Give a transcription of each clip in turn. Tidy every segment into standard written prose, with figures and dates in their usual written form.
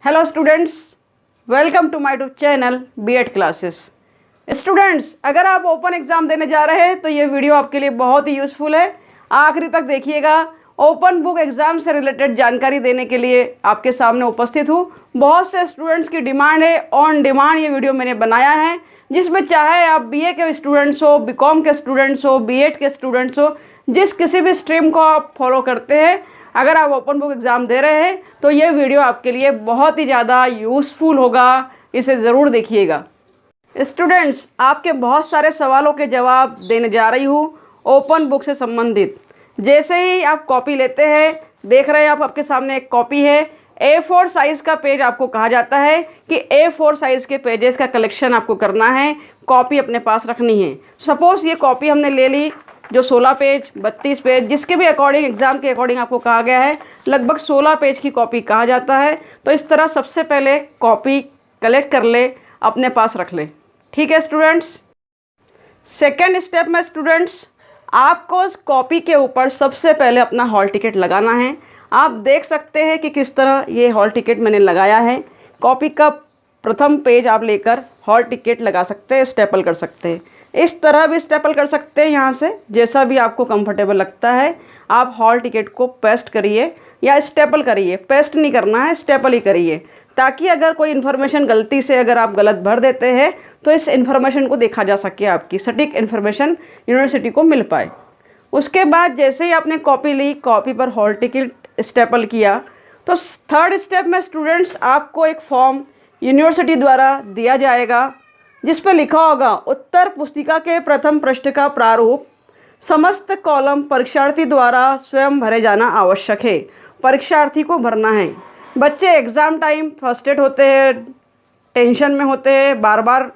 Hello students, welcome to my YouTube channel BEd classes. Students, अगर आप open exam देने जा रहे हैं तो ये वीडियो आपके लिए बहुत ही यूज़फुल है। आखिरी तक देखिएगा। ओपन बुक एग्ज़ाम से रिलेटेड जानकारी देने के लिए आपके सामने उपस्थित हूँ। बहुत से स्टूडेंट्स की डिमांड है, ऑन डिमांड ये वीडियो मैंने बनाया है, जिसमें चाहे आप बीए के स्टूडेंट्स हो, बीकॉम के स्टूडेंट्स हो, बीएड के स्टूडेंट्स हो, जिस किसी भी स्ट्रीम को आप फॉलो करते हैं, अगर आप ओपन बुक एग्ज़ाम दे रहे हैं तो ये वीडियो आपके लिए बहुत ही ज़्यादा यूज़फुल होगा। इसे ज़रूर देखिएगा। स्टूडेंट्स, आपके बहुत सारे सवालों के जवाब देने जा रही हूँ ओपन बुक से संबंधित। जैसे ही आप कॉपी लेते हैं, देख रहे हैं आप, आपके सामने एक कॉपी है। A4 साइज़ का पेज आपको कहा जाता है कि A4 साइज़ के पेजेस का कलेक्शन आपको करना है, कॉपी अपने पास रखनी है। सपोज़ ये कॉपी हमने ले ली जो 16 पेज, 32 पेज, जिसके भी अकॉर्डिंग, एग्ज़ाम के अकॉर्डिंग आपको कहा गया है, लगभग 16 पेज की कॉपी कहा जाता है। तो इस तरह सबसे पहले कॉपी कलेक्ट कर ले, अपने पास रख ले। ठीक है स्टूडेंट्स। सेकेंड स्टेप में स्टूडेंट्स, आपको उस कॉपी के ऊपर सबसे पहले अपना हॉल टिकट लगाना है। आप देख सकते हैं कि किस तरह ये हॉल टिकट मैंने लगाया है। कॉपी का प्रथम पेज आप लेकर हॉल टिकट लगा सकते हैं, स्टेपल कर सकते हैं। इस तरह भी स्टेपल कर सकते हैं, यहाँ से जैसा भी आपको कंफर्टेबल लगता है। आप हॉल टिकट को पेस्ट करिए या स्टेपल करिए। पेस्ट नहीं करना है, स्टेपल ही करिए, ताकि अगर कोई इन्फॉर्मेशन गलती से अगर आप गलत भर देते हैं तो इस इन्फॉर्मेशन को देखा जा सके, आपकी सटीक इन्फॉर्मेशन यूनिवर्सिटी को मिल पाए। उसके बाद जैसे ही आपने कॉपी ली, कॉपी पर हॉल टिकट स्टेपल किया, तो थर्ड स्टेप में स्टूडेंट्स आपको एक फॉर्म यूनिवर्सिटी द्वारा दिया जाएगा, जिस पर लिखा होगा उत्तर पुस्तिका के प्रथम पृष्ठ का प्रारूप समस्त कॉलम परीक्षार्थी द्वारा स्वयं भरे जाना आवश्यक है। परीक्षार्थी को भरना है। बच्चे एग्ज़ाम टाइम फ्रस्ट्रेट होते हैं, टेंशन में होते हैं, बार बार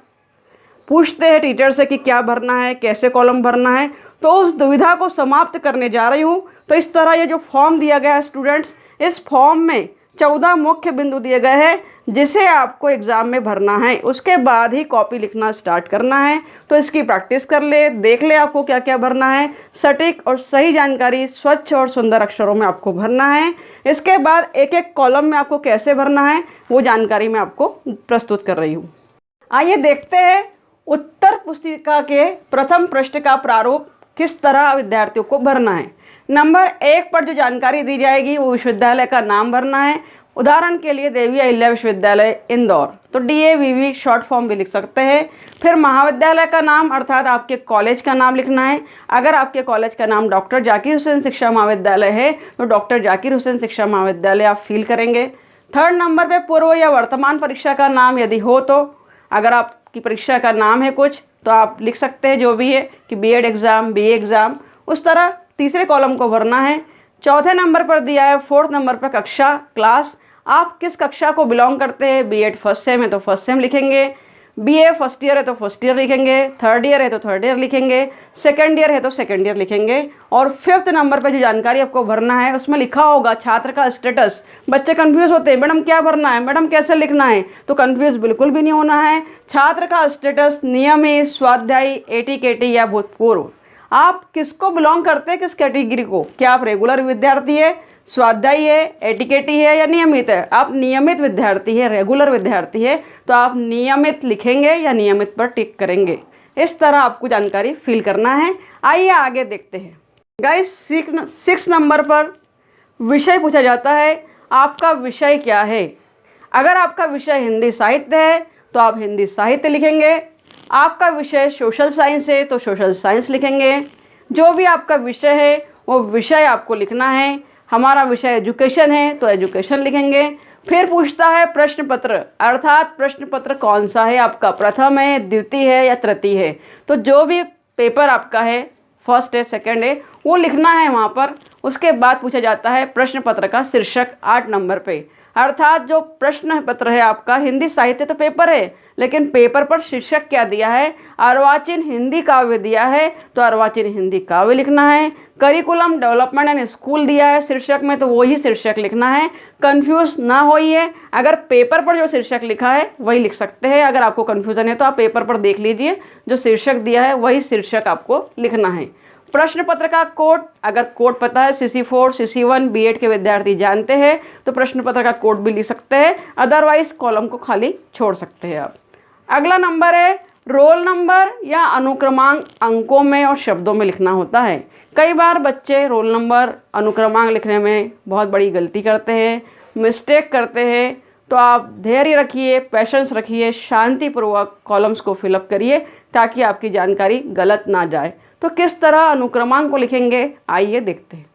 पूछते हैं टीचर से कि क्या भरना है, कैसे कॉलम भरना है। तो उस दुविधा को समाप्त करने जा रही हूँ। तो इस तरह ये जो फॉर्म दिया गया है स्टूडेंट्स, इस फॉर्म में 14 मुख्य बिंदु दिए गए हैं, जिसे आपको एग्ज़ाम में भरना है। उसके बाद ही कॉपी लिखना स्टार्ट करना है। तो इसकी प्रैक्टिस कर ले, देख ले आपको क्या क्या भरना है। सटीक और सही जानकारी स्वच्छ और सुंदर अक्षरों में आपको भरना है। इसके बाद एक एक कॉलम में आपको कैसे भरना है वो जानकारी मैं आपको प्रस्तुत कर रही हूँ। आइए देखते हैं उत्तर पुस्तिका के प्रथम पृष्ठ का प्रारूप किस तरह विद्यार्थियों को भरना है। नंबर 1 पर जो जानकारी दी जाएगी वो विश्वविद्यालय का नाम भरना है। उदाहरण के लिए देवी अहिल्या विश्वविद्यालय इंदौर, तो DAVV शॉर्ट फॉर्म भी लिख सकते हैं। फिर महाविद्यालय का नाम अर्थात आपके कॉलेज का नाम लिखना है। अगर आपके कॉलेज का नाम डॉक्टर जाकिर हुसैन शिक्षा महाविद्यालय है तो डॉक्टर जाकिर हुसैन शिक्षा महाविद्यालय आप फिल करेंगे। थर्ड नंबर पे पूर्व या वर्तमान परीक्षा का नाम यदि हो तो, अगर आपकी परीक्षा का नाम है कुछ तो आप लिख सकते हैं जो भी है कि बीएड एग्ज़ाम, BA एग्ज़ाम, उस तरह तीसरे कॉलम को भरना है। चौथे नंबर पर दिया है, फोर्थ नंबर पर कक्षा, क्लास, आप किस कक्षा को बिलोंग करते हैं। बीएड फर्स्ट सेम है तो फर्स्ट सेम लिखेंगे, BA फर्स्ट ईयर है तो फर्स्ट ईयर लिखेंगे, थर्ड ईयर है तो थर्ड ईयर लिखेंगे, सेकंड ईयर है तो सेकंड ईयर लिखेंगे। और फिफ्थ नंबर पर जो जानकारी आपको भरना है उसमें लिखा होगा छात्र का स्टेटस। बच्चे कंफ्यूज होते हैं, मैडम क्या भरना है, मैडम कैसे लिखना है, तो कंफ्यूज बिल्कुल भी नहीं होना है। छात्र का स्टेटस नियमित, स्वाध्यायी, AT-KT या भूतपूर्व। आप किसको बिलोंग करते हैं, किस कैटेगरी को, क्या आप रेगुलर विद्यार्थी है, स्वाध्यायी है, AT-KT है या नियमित है। आप नियमित विद्यार्थी है, रेगुलर विद्यार्थी है तो आप नियमित लिखेंगे या नियमित पर टिक करेंगे। इस तरह आपको जानकारी फिल करना है। आइए आगे देखते हैं। गाइस, 6 नंबर पर विषय पूछा जाता है, आपका विषय क्या है। अगर आपका विषय हिंदी साहित्य है तो आप हिंदी साहित्य लिखेंगे। आपका विषय सोशल साइंस है तो सोशल साइंस लिखेंगे। जो भी आपका विषय है वो विषय आपको लिखना है। हमारा विषय एजुकेशन है तो एजुकेशन लिखेंगे। फिर पूछता है प्रश्न पत्र, अर्थात प्रश्न पत्र कौन सा है आपका, प्रथम है, द्वितीय है या तृतीय है। तो जो भी पेपर आपका है, फर्स्ट है, सेकंड है, वो लिखना है वहाँ पर। उसके बाद पूछा जाता है प्रश्न पत्र का शीर्षक 8 नंबर पे, अर्थात जो प्रश्न पत्र है आपका, हिंदी साहित्य तो पेपर है लेकिन पेपर पर शीर्षक क्या दिया है, अर्वाचीन हिंदी काव्य दिया है तो अर्वाचीन हिंदी काव्य लिखना है। करिकुलम डेवलपमेंट एंड स्कूल दिया है शीर्षक में तो वही शीर्षक लिखना है। कंफ्यूज ना होइए, अगर पेपर पर जो शीर्षक लिखा है वही लिख सकते हैं। अगर आपको कन्फ्यूज़न है तो आप पेपर पर देख लीजिए, जो शीर्षक दिया है वही शीर्षक आपको लिखना है। प्रश्न पत्र का कोड, अगर कोड पता है CC4 CC1 B.Ed के विद्यार्थी जानते हैं तो प्रश्न पत्र का कोड भी लिख सकते हैं, अदरवाइज कॉलम को खाली छोड़ सकते हैं आप। अगला नंबर है रोल नंबर या अनुक्रमांक अंकों में और शब्दों में लिखना होता है। कई बार बच्चे रोल नंबर अनुक्रमांक लिखने में बहुत बड़ी गलती करते हैं, मिस्टेक करते हैं, तो आप धैर्य रखिए, पेशेंस रखिए, शांतिपूर्वक कॉलम्स को फिलअप करिए ताकि आपकी जानकारी गलत ना जाए। तो किस तरह अनुक्रमांक को लिखेंगे आइए देखते हैं।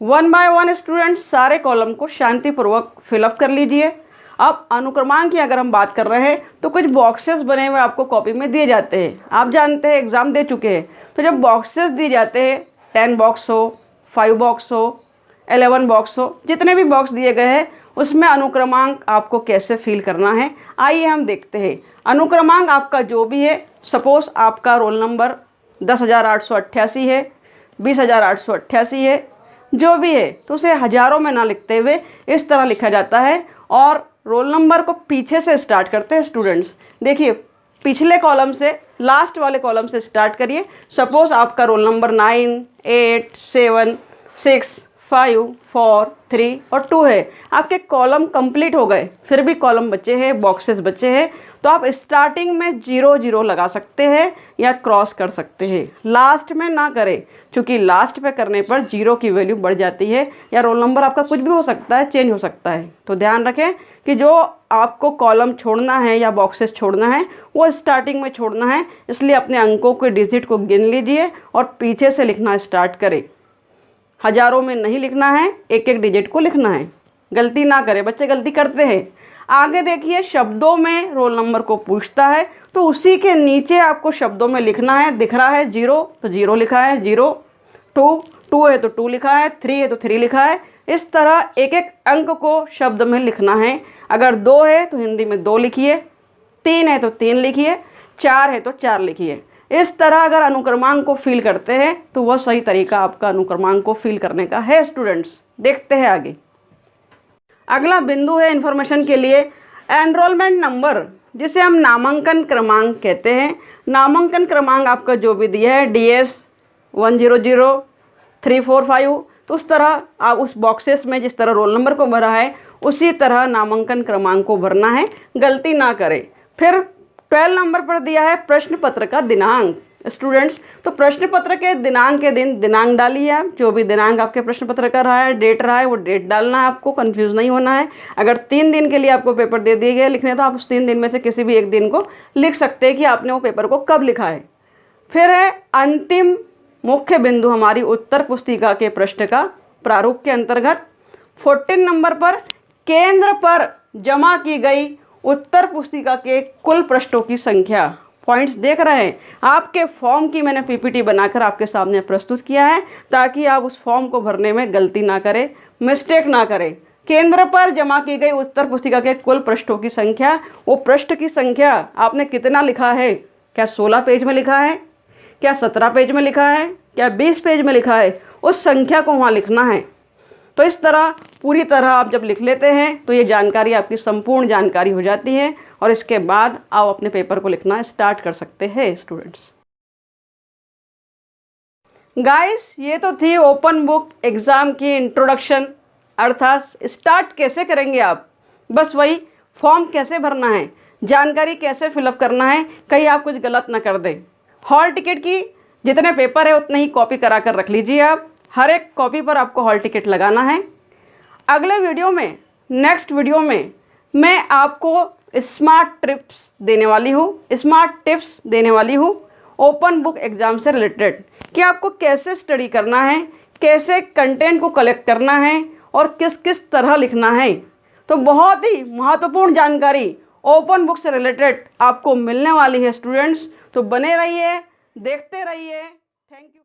1 बाय 1 स्टूडेंट सारे कॉलम को शांतिपूर्वक फिलअप कर लीजिए। अब अनुक्रमांक की अगर हम बात कर रहे हैं तो कुछ बॉक्सेस बने हुए आपको कॉपी में दिए जाते हैं। आप जानते हैं एग्ज़ाम दे चुके हैं, तो जब बॉक्सेस दिए जाते हैं 10 बॉक्स हो, 5 बॉक्स हो, 11 बॉक्स हो, जितने भी बॉक्स दिए गए हैं उसमें अनुक्रमांक आपको कैसे फिल करना है आइए हम देखते हैं। अनुक्रमांक आपका जो भी है, सपोज़ आपका रोल नंबर 10,888 है, 20,888 है, जो भी है, तो उसे हज़ारों में ना लिखते हुए इस तरह लिखा जाता है और रोल नंबर को पीछे से स्टार्ट करते हैं स्टूडेंट्स। देखिए पिछले कॉलम से, लास्ट वाले कॉलम से स्टार्ट करिए। सपोज़ आपका रोल नंबर 9, 8, 7, 6, 5, 4, 3 और 2 है। आपके कॉलम कंप्लीट हो गए, फिर भी कॉलम बचे हैं, बॉक्सेस बचे हैं, तो आप स्टार्टिंग में 0 0 लगा सकते हैं या क्रॉस कर सकते हैं। लास्ट में ना करें, क्योंकि लास्ट पे करने पर 0 की वैल्यू बढ़ जाती है या रोल नंबर आपका कुछ भी हो सकता है, चेंज हो सकता है। तो ध्यान रखें कि जो आपको कॉलम छोड़ना है या बॉक्सेस छोड़ना है वो स्टार्टिंग में छोड़ना है, इसलिए अपने अंकों के डिजिट को गिन लीजिए और पीछे से लिखना स्टार्ट करें। हज़ारों में नहीं लिखना है, एक एक डिजिट को लिखना है। गलती ना करें, बच्चे गलती करते हैं। आगे देखिए शब्दों में रोल नंबर को पूछता है तो उसी के नीचे आपको शब्दों में लिखना है। दिख रहा है 0 तो 0 लिखा है 0, 2 है तो 2 लिखा है, 3 है तो 3 लिखा है। इस तरह एक एक अंक को शब्द में लिखना है। अगर 2 है तो हिंदी में 2 लिखिए, 3 है तो 3 लिखिए, 4 है तो 4 लिखिए। इस तरह अगर अनुक्रमांक को फिल करते हैं तो वह सही तरीका आपका अनुक्रमांक को फिल करने का है स्टूडेंट्स। देखते हैं आगे। अगला बिंदु है इन्फॉर्मेशन के लिए एनरोलमेंट नंबर, जिसे हम नामांकन क्रमांक कहते हैं। नामांकन क्रमांक आपका जो भी दिया है DS 100 345, तो उस तरह आप उस बॉक्सेस में जिस तरह रोल नंबर को भरा है उसी तरह नामांकन क्रमांक को भरना है, गलती ना करें। फिर 12 नंबर पर दिया है प्रश्न पत्र का दिनांक स्टूडेंट्स। तो प्रश्न पत्र के दिनांक के दिन दिनांक डालिए आप, जो भी दिनांक आपके प्रश्न पत्र का रहा है, डेट रहा है, वो डेट डालना है आपको, कंफ्यूज नहीं होना है। अगर 3 दिन के लिए आपको पेपर दे दिए गए लिखने, तो आप उस 3 दिन में से किसी भी एक दिन को लिख सकते हैं कि आपने वो पेपर को कब लिखा है। फिर है अंतिम मुख्य बिंदु हमारी उत्तर पुस्तिका के प्रश्न का प्रारूप के अंतर्गत 14 नंबर पर केंद्र पर जमा की गई उत्तर पुस्तिका के कुल पृष्ठों की संख्या। पॉइंट्स देख रहे हैं, आपके फॉर्म की मैंने PPT बनाकर आपके सामने प्रस्तुत किया है ताकि आप उस फॉर्म को भरने में गलती ना करें, मिस्टेक ना करें। केंद्र पर जमा की गई उत्तर पुस्तिका के कुल पृष्ठों की संख्या, वो पृष्ठ की संख्या आपने कितना लिखा है, क्या 16 पेज में लिखा है, क्या 17 पेज में लिखा है, क्या 20 पेज में लिखा है, उस संख्या को वहाँ लिखना है। तो इस तरह पूरी तरह आप जब लिख लेते हैं तो ये जानकारी आपकी संपूर्ण जानकारी हो जाती है और इसके बाद आप अपने पेपर को लिखना स्टार्ट कर सकते हैं स्टूडेंट्स। गाइस ये तो थी ओपन बुक एग्ज़ाम की इंट्रोडक्शन, अर्थात स्टार्ट कैसे करेंगे आप, बस वही फॉर्म कैसे भरना है, जानकारी कैसे फिलअप करना है, कहीं आप कुछ गलत ना कर दें। हॉल टिकट की जितने पेपर है उतने ही कॉपी करा कर रख लीजिए आप, हर एक कॉपी पर आपको हॉल टिकट लगाना है। अगले वीडियो में, नेक्स्ट वीडियो में मैं आपको स्मार्ट टिप्स देने वाली हूँ ओपन बुक एग्ज़ाम से रिलेटेड, कि आपको कैसे स्टडी करना है, कैसे कंटेंट को कलेक्ट करना है और किस किस तरह लिखना है। तो बहुत ही महत्वपूर्ण जानकारी ओपन बुक से रिलेटेड आपको मिलने वाली है स्टूडेंट्स। तो बने रहिए, देखते रहिए। Thank you.